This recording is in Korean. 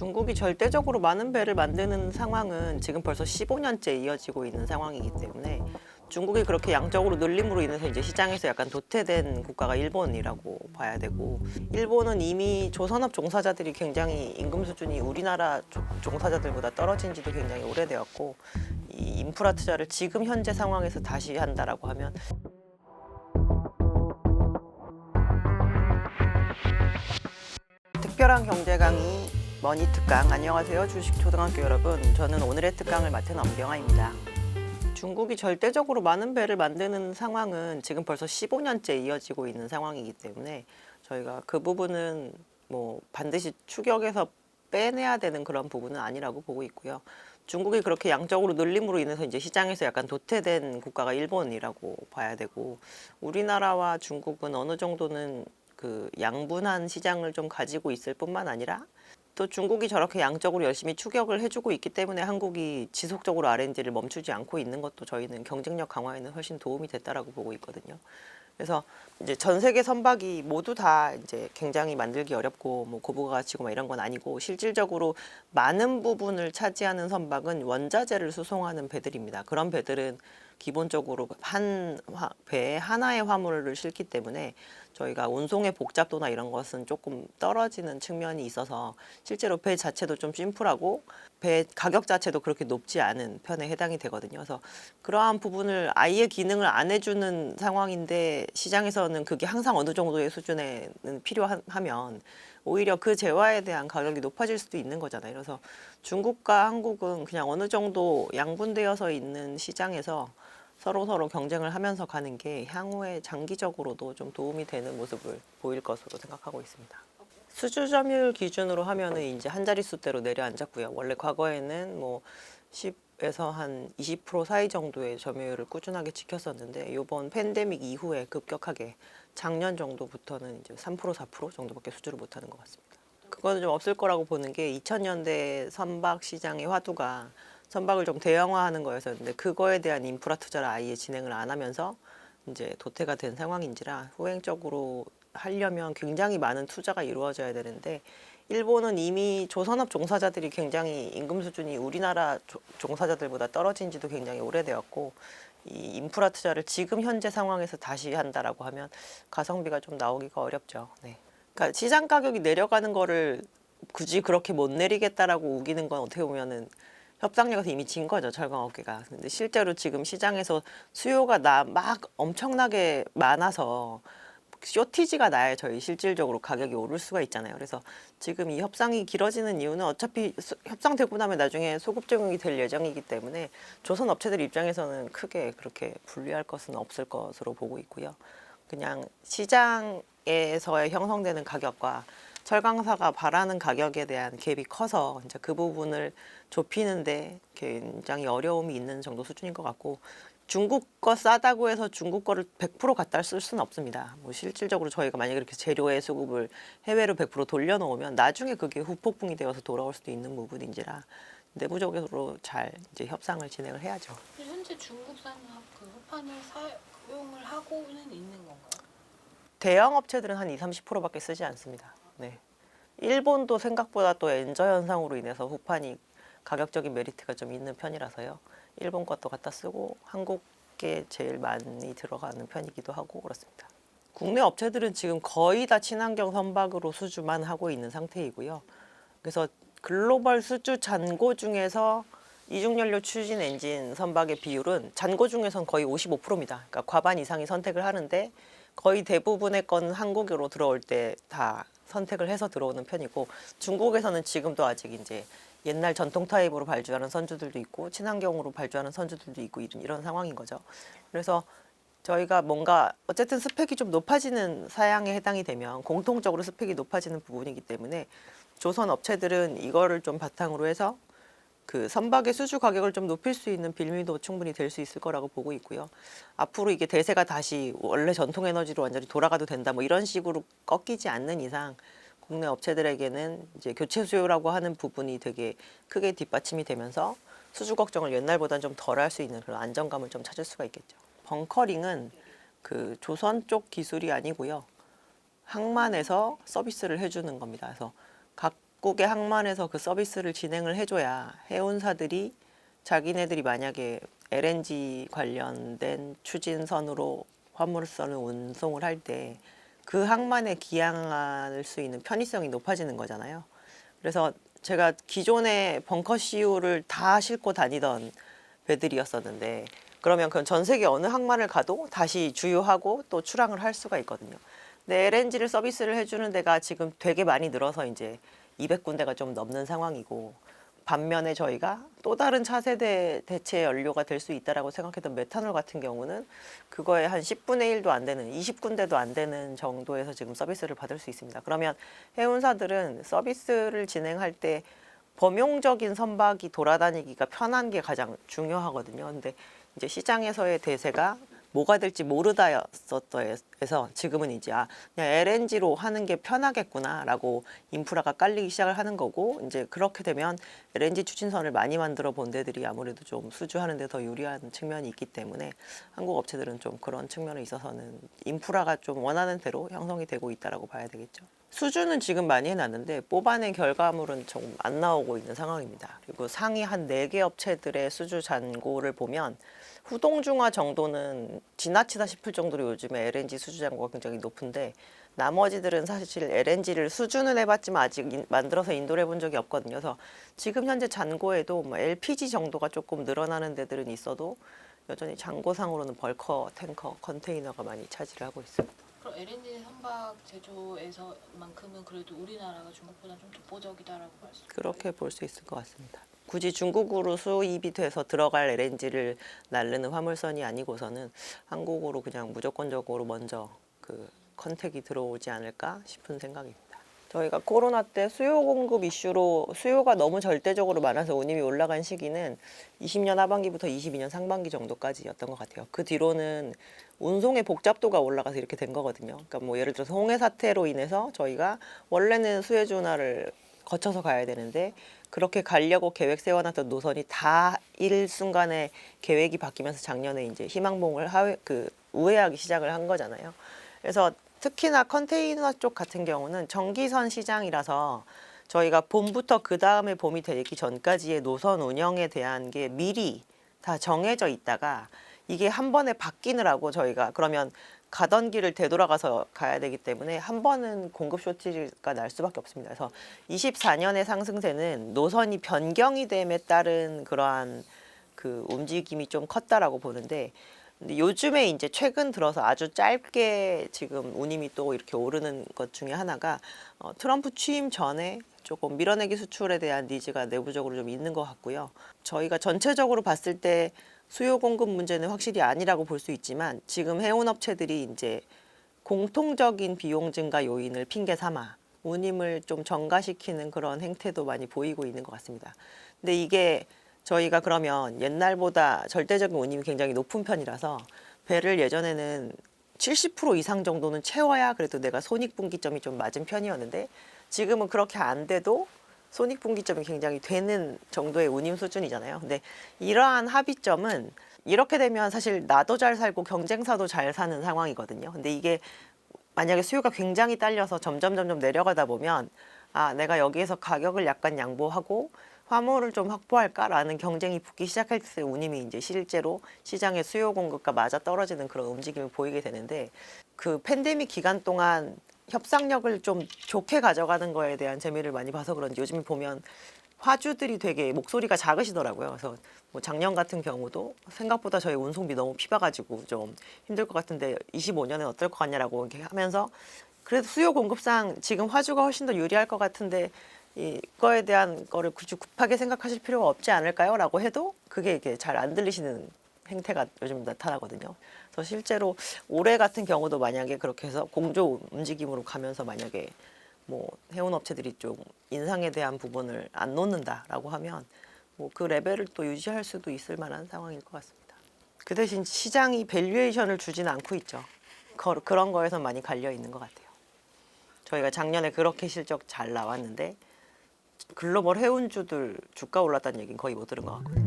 중국이 절대적으로 많은 배를 만드는 상황은 지금 벌써 15년째 이어지고 있는 상황이기 때문에 중국이 그렇게 양적으로 늘림으로 인해서 이제 시장에서 약간 도태된 국가가 일본이라고 봐야 되고, 일본은 이미 조선업 종사자들이 굉장히 임금 수준이 우리나라 종사자들보다 떨어진 지도 굉장히 오래되었고, 이 인프라 투자를 지금 현재 상황에서 다시 한다라고 하면 특별한 경제 강의 머니 특강. 안녕하세요 주식 초등학교 여러분, 저는 오늘의 특강을 맡은 엄경아입니다. 중국이 절대적으로 많은 배를 만드는 상황은 지금 벌써 15년째 이어지고 있는 상황이기 때문에 저희가 그 부분은 뭐 반드시 추격해서 빼내야 되는 그런 부분은 아니라고 보고 있고요. 중국이 그렇게 양적으로 늘림으로 인해서 이제 시장에서 약간 도태된 국가가 일본이라고 봐야 되고, 우리나라와 중국은 어느 정도는 그 양분한 시장을 좀 가지고 있을 뿐만 아니라 또 중국이 저렇게 양적으로 열심히 추격을 해주고 있기 때문에 한국이 지속적으로 R&D를 멈추지 않고 있는 것도 저희는 경쟁력 강화에는 훨씬 도움이 됐다라고 보고 있거든요. 그래서 이제 전 세계 선박이 모두 다 이제 굉장히 만들기 어렵고 뭐 고부가 가치고 막 이런 건 아니고, 실질적으로 많은 부분을 차지하는 선박은 원자재를 수송하는 배들입니다. 그런 배들은 기본적으로 한 배에 하나의 화물을 싣기 때문에 저희가 운송의 복잡도나 이런 것은 조금 떨어지는 측면이 있어서 실제로 배 자체도 좀 심플하고 배 가격 자체도 그렇게 높지 않은 편에 해당이 되거든요. 그래서 그러한 부분을 아예 기능을 안 해주는 상황인데 시장에서는 그게 항상 어느 정도의 수준에는 필요하면 오히려 그 재화에 대한 가격이 높아질 수도 있는 거잖아요. 그래서 중국과 한국은 그냥 어느 정도 양분되어서 있는 시장에서 서로 경쟁을 하면서 가는 게 향후에 장기적으로도 좀 도움이 되는 모습을 보일 것으로 생각하고 있습니다. 수주 점유율 기준으로 하면은 이제 한 자릿수대로 내려앉았고요. 원래 과거에는 뭐 10에서 한 20% 사이 정도의 점유율을 꾸준하게 지켰었는데, 이번 팬데믹 이후에 급격하게 작년 정도부터는 이제 3% 4% 정도밖에 수주를 못하는 것 같습니다. 그거는 좀 없을 거라고 보는 게, 2000년대 선박 시장의 화두가 선박을 좀 대형화하는 거였었는데 그거에 대한 인프라 투자를 아예 진행을 안 하면서 이제 도태가 된 상황인지라, 후행적으로 하려면 굉장히 많은 투자가 이루어져야 되는데, 일본은 이미 조선업 종사자들이 굉장히 임금 수준이 우리나라 종사자들보다 떨어진 지도 굉장히 오래되었고, 이 인프라 투자를 지금 현재 상황에서 다시 한다라고 하면 가성비가 좀 나오기가 어렵죠. 네. 그러니까 시장 가격이 내려가는 거를 굳이 그렇게 못 내리겠다라고 우기는 건 어떻게 보면은 협상력에서 이미 진 거죠, 철강업계가. 근데 실제로 지금 시장에서 수요가 막 엄청나게 많아서 쇼티지가 나야 저희 실질적으로 가격이 오를 수가 있잖아요. 그래서 지금 이 협상이 길어지는 이유는 어차피 협상되고 나면 나중에 소급 적용이 될 예정이기 때문에 조선 업체들 입장에서는 크게 그렇게 불리할 것은 없을 것으로 보고 있고요. 그냥 시장에서의 형성되는 가격과 철강사가 바라는 가격에 대한 갭이 커서 이제 그 부분을 좁히는데 굉장히 어려움이 있는 정도 수준인 것 같고, 중국 거 싸다고 해서 중국 거를 100% 갖다 쓸 수는 없습니다. 뭐 실질적으로 저희가 만약에 이렇게 재료의 수급을 해외로 100% 돌려놓으면 나중에 그게 후폭풍이 되어서 돌아올 수도 있는 부분인지라 내부적으로 잘 이제 협상을 진행을 해야죠. 현재 중국산 그 호판을 사용을 하고는 있는 건가요? 대형 업체들은 한 20-30%밖에 쓰지 않습니다. 네. 일본도 생각보다 또 엔저 현상으로 인해서 후판이 가격적인 메리트가 좀 있는 편이라서요. 일본 것도 갖다 쓰고 한국에 제일 많이 들어가는 편이기도 하고 그렇습니다. 국내 업체들은 지금 거의 다 친환경 선박으로 수주만 하고 있는 상태이고요. 그래서 글로벌 수주 잔고 중에서 이중연료 추진 엔진 선박의 비율은 잔고 중에선 거의 55%입니다. 그러니까 과반 이상이 선택을 하는데 거의 대부분의 건 한국으로 들어올 때 다 선택을 해서 들어오는 편이고, 중국에서는 지금도 아직 이제 옛날 전통 타입으로 발주하는 선주들도 있고 친환경으로 발주하는 선주들도 있고 이런 상황인 거죠. 그래서 저희가 뭔가 어쨌든 스펙이 좀 높아지는 사양에 해당이 되면 공통적으로 스펙이 높아지는 부분이기 때문에 조선 업체들은 이거를 좀 바탕으로 해서 그 선박의 수주 가격을 좀 높일 수 있는 빌미도 충분히 될 수 있을 거라고 보고 있고요. 앞으로 이게 대세가 다시 원래 전통 에너지로 완전히 돌아가도 된다 뭐 이런 식으로 꺾이지 않는 이상 국내 업체들에게는 이제 교체 수요라고 하는 부분이 되게 크게 뒷받침이 되면서 수주 걱정을 옛날보다는 좀 덜 할 수 있는 그런 안정감을 좀 찾을 수가 있겠죠. 벙커링은 그 조선 쪽 기술이 아니고요. 항만에서 서비스를 해주는 겁니다. 그래서 각 각국의 항만에서 그 서비스를 진행을 해줘야 해운사들이 자기네들이 만약에 LNG 관련된 추진선으로 화물선을 운송을 할 때 그 항만에 기항할 수 있는 편의성이 높아지는 거잖아요. 그래서 제가 기존에 벙커CU를 다 싣고 다니던 배들이었었는데 그러면 그건 전 세계 어느 항만을 가도 다시 주유하고 또 출항을 할 수가 있거든요. 근데 LNG를 서비스를 해주는 데가 지금 되게 많이 늘어서 이제 200군데가 좀 넘는 상황이고 반면에 저희가 또 다른 차세대 대체 연료가 될 수 있다라고 생각했던 메탄올 같은 경우는 그거에 한 10분의 1도 안 되는 20군데도 안 되는 정도에서 지금 서비스를 받을 수 있습니다. 그러면 해운사들은 서비스를 진행할 때 범용적인 선박이 돌아다니기가 편한 게 가장 중요하거든요. 근데 이제 시장에서의 대세가 뭐가 될지 모르다였어서 지금은 이제 그냥 LNG로 하는 게 편하겠구나라고 인프라가 깔리기 시작을 하는 거고 이제 그렇게 되면 LNG 추진선을 많이 만들어 본 데들이 아무래도 좀 수주하는 데 더 유리한 측면이 있기 때문에 한국 업체들은 좀 그런 측면에 있어서는 인프라가 좀 원하는 대로 형성이 되고 있다라고 봐야 되겠죠. 수주는 지금 많이 해놨는데 뽑아낸 결과물은 좀 안 나오고 있는 상황입니다. 그리고 상위 한 4개 업체들의 수주 잔고를 보면 후동중화 정도는 지나치다 싶을 정도로 요즘에 LNG 수주 잔고가 굉장히 높은데 나머지들은 사실 LNG를 수주는 해봤지만 아직 만들어서 인도를 해본 적이 없거든요. 그래서 지금 현재 잔고에도 뭐 LPG 정도가 조금 늘어나는 데들은 있어도 여전히 잔고상으로는 벌커, 탱커, 컨테이너가 많이 차지를 하고 있습니다. 그럼 LNG 선박 제조에서만큼은 그래도 우리나라가 중국보다 좀 독보적이다라고 할 수 그렇게 볼 수 있을 것 같습니다. 굳이 중국으로 수입이 돼서 들어갈 LNG를 날르는 화물선이 아니고서는 한국으로 그냥 무조건적으로 먼저 그 컨택이 들어오지 않을까 싶은 생각입니다. 저희가 코로나 때 수요 공급 이슈로 수요가 너무 절대적으로 많아서 운임이 올라간 시기는 20년 하반기부터 22년 상반기 정도까지였던 것 같아요. 그 뒤로는 운송의 복잡도가 올라가서 이렇게 된 거거든요. 그러니까 뭐 예를 들어서 홍해 사태로 인해서 저희가 원래는 수에즈 운하를 거쳐서 가야 되는데 그렇게 가려고 계획 세워놨던 노선이 다 일순간에 계획이 바뀌면서 작년에 이제 희망봉을 우회하기 시작을 한 거잖아요. 그래서 특히나 컨테이너 쪽 같은 경우는 정기선 시장이라서 저희가 봄부터 그 다음에 봄이 되기 전까지의 노선 운영에 대한 게 미리 다 정해져 있다가 이게 한 번에 바뀌느라고 저희가 그러면 가던 길을 되돌아가서 가야 되기 때문에 한 번은 공급 쇼티지가 날 수밖에 없습니다. 그래서 24년의 상승세는 노선이 변경이 됨에 따른 그러한 그 움직임이 좀 컸다라고 보는데 근데 요즘에 이제 최근 들어서 아주 짧게 지금 운임이 또 이렇게 오르는 것 중에 하나가 트럼프 취임 전에 조금 밀어내기 수출에 대한 니즈가 내부적으로 좀 있는 것 같고요. 저희가 전체적으로 봤을 때 수요 공급 문제는 확실히 아니라고 볼 수 있지만 지금 해운업체들이 이제 공통적인 비용 증가 요인을 핑계 삼아 운임을 좀 전가시키는 그런 행태도 많이 보이고 있는 것 같습니다. 근데 이게 저희가 그러면 옛날보다 절대적인 운임이 굉장히 높은 편이라서 배를 예전에는 70% 이상 정도는 채워야 그래도 내가 손익분기점이 좀 맞은 편이었는데 지금은 그렇게 안 돼도 손익분기점이 굉장히 되는 정도의 운임 수준이잖아요. 근데 이러한 합의점은 이렇게 되면 사실 나도 잘 살고 경쟁사도 잘 사는 상황이거든요. 근데 이게 만약에 수요가 굉장히 딸려서 점점 내려가다 보면 내가 여기에서 가격을 약간 양보하고 화물을 좀 확보할까라는 경쟁이 붙기 시작할 때 운임이 이제 실제로 시장의 수요 공급과 맞아 떨어지는 그런 움직임을 보이게 되는데 그 팬데믹 기간 동안 협상력을 좀 좋게 가져가는 거에 대한 재미를 많이 봐서 그런지 요즘에 보면 화주들이 되게 목소리가 작으시더라고요. 그래서 뭐 작년 같은 경우도 생각보다 저희 운송비 너무 피봐가지고 좀 힘들 것 같은데 25년엔 어떨 것 같냐라고 이렇게 하면서 그래도 수요 공급상 지금 화주가 훨씬 더 유리할 것 같은데 이거에 대한 거를 굳이 급하게 생각하실 필요가 없지 않을까요? 라고 해도 그게 이게 잘 안 들리시는 행태가 요즘 나타나거든요. 그래서 실제로 올해 같은 경우도 만약에 그렇게 해서 공조 움직임으로 가면서 만약에 뭐 해운업체들이 좀 인상에 대한 부분을 안 놓는다라고 하면 뭐 그 레벨을 또 유지할 수도 있을 만한 상황일 것 같습니다. 그 대신 시장이 밸류에이션을 주지는 않고 있죠. 그런 거에서 많이 갈려 있는 것 같아요. 저희가 작년에 그렇게 실적 잘 나왔는데 글로벌 해운주들 주가 올랐다는 얘기는 거의 못 들은 것 같고요.